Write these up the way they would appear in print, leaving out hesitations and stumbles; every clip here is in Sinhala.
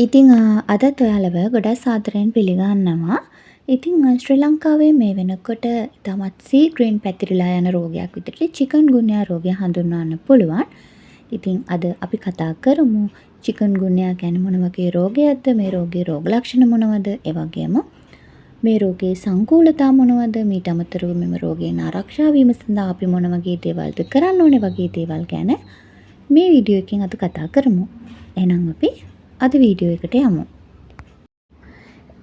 ඉතින් අදත් ඔයාලව ගොඩක් සාදරයෙන් පිළිගන්නවා. ඉතින් ශ්‍රී ලංකාවේ මේ වෙනකොට ඉතාමත් සීඝ්‍රයෙන් පැතිරිලා යන රෝගයක් විදිහට චිකන්ගුන්යා රෝගය හඳුන්වන්න පුළුවන්. ඉතින් අද අපි කතා කරමු චිකන්ගුන්යා කියන්නේ මොන වගේ රෝගයක්ද, මේ රෝගයේ රෝග ලක්ෂණ මොනවද, ඒ වගේම මේ රෝගයේ සංකූලතා මොනවද, මීට අමතරව මෙම රෝගයෙන් ආරක්ෂා වීම සඳහා අපි මොන වගේ දේවල්ද කරන්න ඕනේ වගේ දේවල් ගැන මේ වීඩියෝ එකෙන් අද කතා කරමු. එහෙනම් අපි අද වීඩියෝ එකට යමු.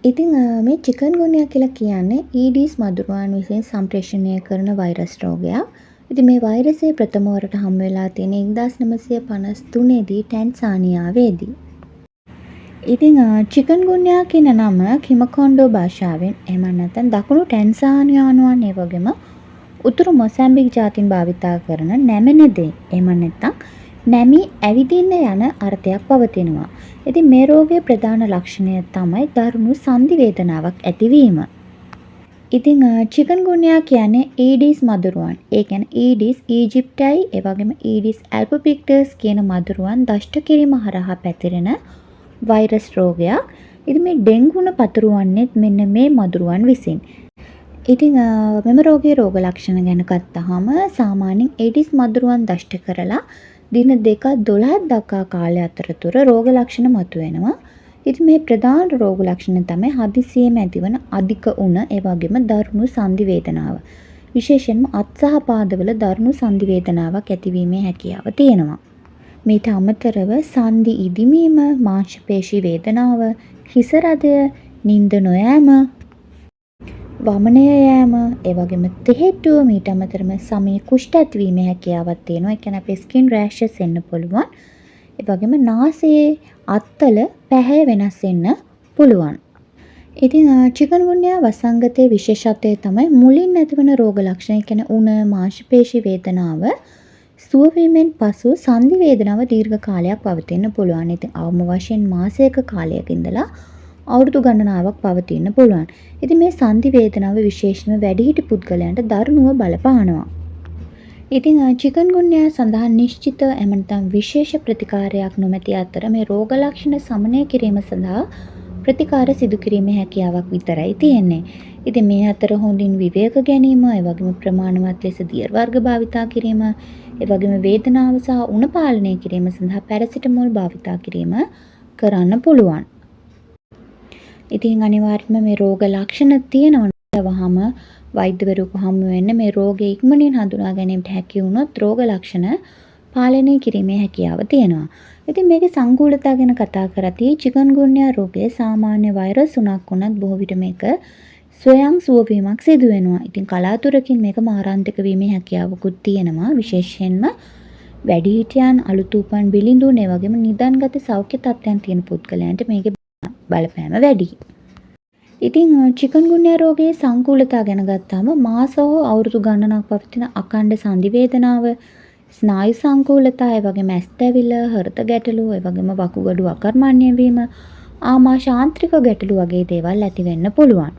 ඉතින් මේ චිකන්ගුන්යා කියලා කියන්නේ ඊඩීස් මදුරුවන් විසින් සම්ප්‍රේෂණය කරන වෛරස් රෝගයක්. ඉතින් මේ වෛරසය ප්‍රථම වරට හමු වෙලා තියෙන 1953 දී ටැන්සානියාවේදී. ඉතින් චිකන්ගුන්යා කියන නම කිමකොන්ඩෝ භාෂාවෙන් එහෙම නැත්නම් දකුණු ටැන්සානියානුවන් ඒ වගේම උතුරු මොසැම්බික් ජාතීන් භාවිතා කරන නැමෙනදේ එහෙම නැත්නම් නැමි ඇවිදින්න යන අර්ථයක් පවතිනවා. ඉතින් මේ රෝගයේ ප්‍රධාන ලක්ෂණය තමයි දරුණු සන්ධි වේදනාවක් ඇතිවීම. ඉතින් චිකන්ගුන්යා කියන්නේ ඊඩිස් මදුරුවන්. ඒ කියන්නේ ඊඩිස් ඊජිප්ටයි ඒ වගේම ඊඩිස් ඇල්බෝපික්ටර්ස් කියන මදුරුවන් දෂ්ට කිරීම හරහා පැතිරෙන වෛරස් රෝගයක්. ඉතින් මේ ඩෙන්ගුන පතුරවන්නේත් මෙන්න මේ මදුරුවන් විසින්. ඉතින් මෙම රෝගයේ රෝග ලක්ෂණ ගැන ගත්තාම සාමාන්‍යයෙන් ඊඩිස් මදුරුවන් දෂ්ට කරලා දින 2-12 දක්වා කාලය අතරතුර රෝග ලක්ෂණ මතුවෙනවා. ඉතින් මේ ප්‍රධාන රෝග ලක්ෂණ තමයි හදිසියෙම ඇතිවන අධික උණ ඒ වගේම දරුණු සන්ධි වේදනාව. විශේෂයෙන්ම අත් සහ පාදවල දරුණු සන්ධි වේදනාවක් ඇතිවීමේ හැකියාව තියෙනවා. මීට අමතරව සන්ධි ඉදිමීම, මාංශ පේශී වේදනාව, හිස රදය, නිින්ද නොයෑම, වමනය යෑම, ඒ වගේම තෙහෙට්ටුව, මීට අමතරව සමේ කුෂ්ඨ ඇතිවීමේ හැකියාවක් තියෙනවා. ඒ කියන්නේ අපේ ස්කින් රෑෂස් එන්න පුළුවන්. ඒ වගේම නාසයේ අත්තල පැහැ වෙනස් වෙන්න පුළුවන්. ඉතින් චිකන්ගුන්යා වසංගතයේ විශේෂත්වය තමයි මුලින් ඇතිවන රෝග ලක්ෂණ. ඒ කියන්නේ උණ, මාංශ පේශී වේදනාව සුව වීමෙන් පසු සන්ධි වේදනාව දීර්ඝ කාලයක් පවතින්න පුළුවන්. ඉතින් අවම වශයෙන් මාසයක කාලයක ඉඳලා අවුරුදු ගණනාවක් පවතින්න පුළුවන්. ඉතින් මේ සන්ධි වේදනාව විශේෂයෙන්ම වැඩිහිටි පුද්ගලයන්ට දරුණුව බලපානවා. ඉතින් චිකන්ගුන්යා සඳහා නිශ්චිත එහෙම නැත්නම් විශේෂ ප්‍රතිකාරයක් නොමැති අතර මේ රෝග ලක්ෂණ සමනය කිරීම සඳහා ප්‍රතිකාර සිදු කිරීමේ හැකියාවක් විතරයි තියෙන්නේ. ඉතින් මේ අතර හොඳින් විවේක ගැනීම, ඒ වගේම ප්‍රමාණවත් ලෙස දියර් වර්ග භාවිතා කිරීම, ඒ වගේම වේදනාව සහ උණ පාලනය කිරීම සඳහා පැරසිටමෝල් භාවිතා කිරීම කරන්න පුළුවන්. ඉතින් අනිවාර්යයෙන්ම මේ රෝග ලක්ෂණ තියෙනවම වෛද්‍යවරුන්ට හමු වෙන්න මේ රෝගය ඉක්මනින් හඳුනා ගැනීමට හැකි වුණොත් රෝග ලක්ෂණ පාලනය කිරීමේ හැකියාව තියෙනවා. ඉතින් මේකේ සංකූලතා ගැන කතා කරද්දී චිකන්ගුන්යා රෝගයේ සාමාන්‍ය වෛරස් උණක් වුණත් බොහෝ විට මේක ස්වයං සුව වීමක් සිදු වෙනවා. ඉතින් කලාතුරකින් මේක මාරාන්තික වීමේ හැකියාවකුත් තියෙනවා. විශේෂයෙන්ම වැඩිහිටියන්, අලුත උපන් බිලිඳුන්, ඒ වගේම නිදන්ගත සෞඛ්‍ය තත්ත්වයන් තියෙන පුද්ගලයන්ට මේකේ බලපෑම වැඩි. ඉතින් චිකන්ගුන්යා රෝගයේ සංකූලතා ගැන ගත්තාම මාස හෝ අවුරුදු ගණනක් පවතින අඛණ්ඩ සන්ධි වේදනාව, ස්නායු සංකූලතා, ඒ වගේම ඇස් තැවිල්ල, හෘද ගැටලු, ඒ වගේම වකුගඩු අකර්මණ්‍ය වීම, ආමාශාන්ත්‍රික ගැටලු වගේ දේවල් ඇති වෙන්න පුළුවන්.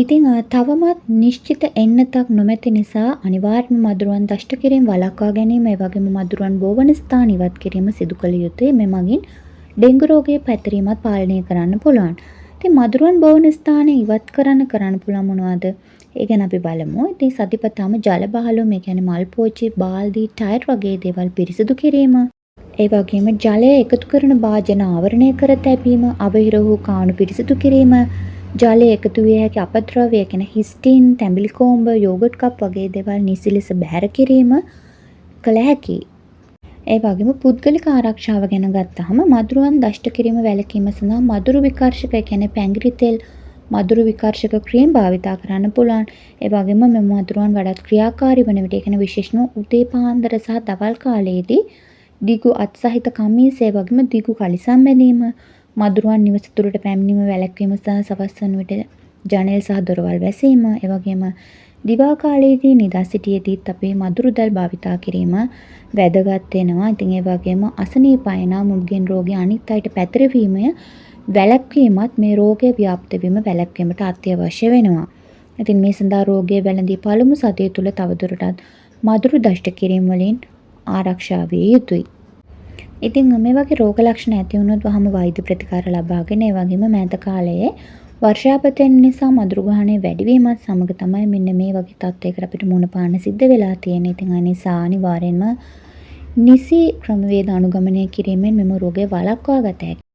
ඉතින් තවමත් නිශ්චිත එන්නතක් නොමැති නිසා අනිවාර්යයෙන්ම මදුරුවන් දෂ්ට කිරීම වළක්වා ගැනීම, ඒ වගේම මදුරුවන් බෝවන ස්ථාන ඉවත් කිරීම සිදු කළ යුතුයි. මෙමගින් ඩෙන්ගු රෝගයේ පැතිරීමත් පාලනය කරන්න පුළුවන්. ඉතින් මදුරුවන් බෝවන ස්ථාන ඉවත් කරන්න පුළුවන් මොනවද? ඒ ගැන අපි බලමු. ඉතින් සතිපතාම ජල බහලුව, මේ කියන්නේ මල් පෝච්චි, බාල්දි, ටයර් වගේ දේවල් පිරිසිදු කිරීම. ඒ වගේම ජලය එකතු කරන භාජන ආවරණය කර තැබීම, අවහිර වූ කාණු පිරිසිදු කිරීම, ජලය එකතු විය හැකි අපද්‍රව්‍ය කියන හිස්ටින්, තැඹිලි කොඹ, යෝගට් කප් වගේ දේවල් නිසි ලෙස බැහැර කිරීම කළ හැකියි. ඒ වගේම පුද්ගලික ආරක්ෂාව ගැන ගත්තාම මදුරුවන් දෂ්ට කිරීම වැළකීම සඳහා මදුරු විකර්ෂක කියන්නේ පැංගිරි තෙල්, මදුරු විකර්ෂක ක්‍රීම් භාවිතා කරන්න පුළුවන්. ඒ වගේම මේ මදුරුවන් වඩාත් ක්‍රියාකාරී වන විට, ඒ කියන්නේ විශේෂම උදේ පාන්දර සහ දවල් කාලයේදී දිගු අත් සහිත කමීස්, ඒ වගේම දිගු කලිසම් බැඳීම, මදුරුවන් නිවස තුළට පැමිණීම වැළැක්වීම සහ සවස් වන විට ජනෙල් සහ දොරවල් වැසීම, ඒ වගේම දිවා කාලයේදී නිදා සිටියේදීත් අපේ මදුරු දැල් භාවිතා කිරීම වැදගත් වෙනවා. ඉතින් ඒ වගේම අසනීප අයනා මුග්ගෙන් රෝගී අනිත් අයට පැතිරවීම වැළැක්වීමත් මේ රෝගය ව්‍යාප්ත වීම වැළැක්වීමට අත්‍යවශ්‍ය වෙනවා. ඉතින් මේ සඳහා රෝගය වැළඳී පළමු සතිය තුළ තවදුරටත් මදුරු දෂ්ට කිරීම වලින් ආරක්ෂා විය යුතුයි. ඉතින් මේ වගේ රෝග ලක්ෂණ ඇති වුණොත් වහම වෛද්‍ය ප්‍රතිකාර ලබාගෙන ඒ වගේම මෑත කාලයේ වර්ෂාපතන නිසා මදුරු ගහණය වැඩි වීමත් සමග තමයි මෙන්න මේ වගේ තත්ත්වයකට අපිට මුහුණ පාන්න සිද්ධ වෙලා තියෙන්නේ. ඉතින් ඒ නිසා අනිවාර්යෙන්ම නිසි ක්‍රමවේද අනුගමනය කිරීමෙන් මෙම රෝගය වළක්වා ගත හැකියි.